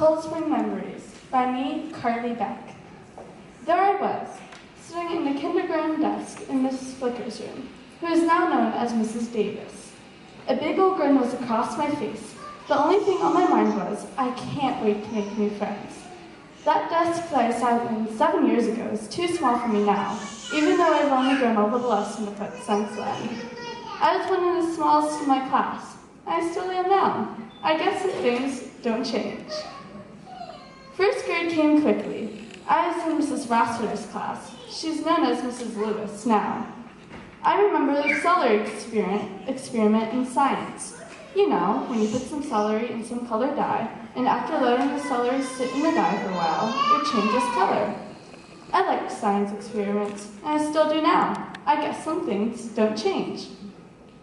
Cold Spring Memories by me, Carleigh Beck. There I was, sitting in the kindergarten desk in Mrs. Flicker's room, who is now known as Mrs. Davis. A big old grin was across my face. The only thing on my mind was, I can't wait to make new friends. That desk that I sat in 7 years ago is too small for me now, even though I've only grown a little less than a foot since then. I was one of the smallest in my class. I still am now. I guess that things don't change. First grade came quickly. I was in Mrs. Rossiter's class. She's known as Mrs. Lewis now. I remember the celery experiment in science. You know, when you put some celery in some colored dye, and after letting the celery sit in the dye for a while, it changes color. I liked science experiments, and I still do now. I guess some things don't change.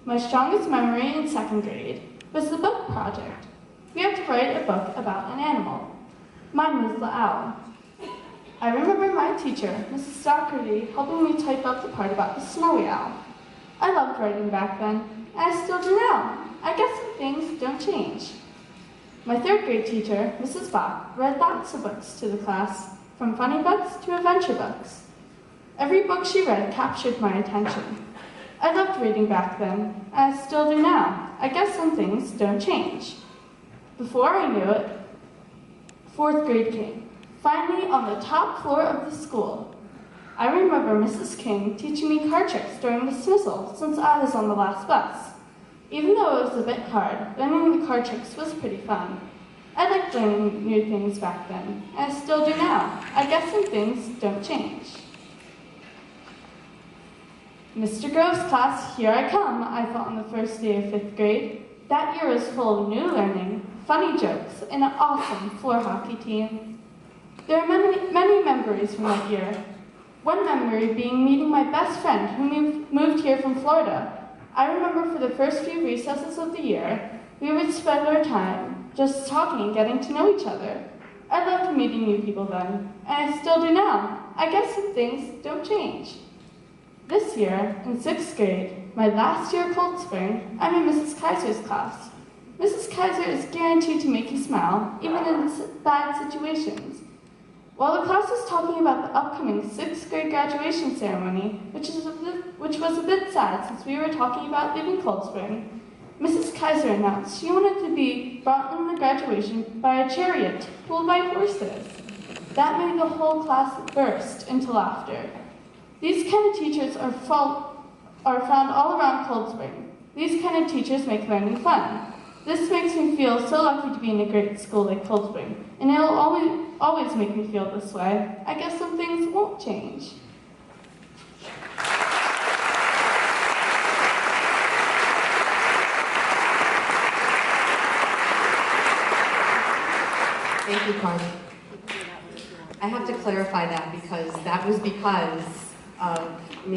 My strongest memory in second grade was the book project. We had to write a book about an animal. Mine was the owl. I remember my teacher, Mrs. Doherty, helping me type up the part about the snowy owl. I loved writing back then, and I still do now. I guess some things don't change. My third grade teacher, Mrs. Bach, read lots of books to the class, from funny books to adventure books. Every book she read captured my attention. I loved reading back then, and I still do now. I guess some things don't change. Before I knew it, fourth grade came, finally on the top floor of the school. I remember Mrs. King teaching me card tricks during dismissal since I was on the last bus. Even though it was a bit hard, learning the card tricks was pretty fun. I liked learning new things back then, and I still do now. I guess some things don't change. Mr. Grove's class, here I come, I thought on the first day of fifth grade. That year was full of new learning, funny jokes, and an awesome floor hockey team. There are many memories from that year. One memory being meeting my best friend who moved here from Florida. I remember for the first few recesses of the year, we would spend our time just talking and getting to know each other. I loved meeting new people then, and I still do now. I guess some things don't change. This year, in 6th grade, my last year of Cold Spring, I'm in Mrs. Kaiser's class. Mrs. Kaiser is guaranteed to make you smile, even in bad situations. While the class was talking about the upcoming 6th grade graduation ceremony, which was a bit sad since we were talking about leaving Cold Spring, Mrs. Kaiser announced she wanted to be brought in the graduation by a chariot pulled by horses. That made the whole class burst into laughter. These kind of teachers are found all around Cold Spring. These kind of teachers make learning fun. This makes me feel so lucky to be in a great school like Cold Spring, and it will always make me feel this way. I guess some things won't change. Thank you, Carleigh. I have to clarify that because that was because of me.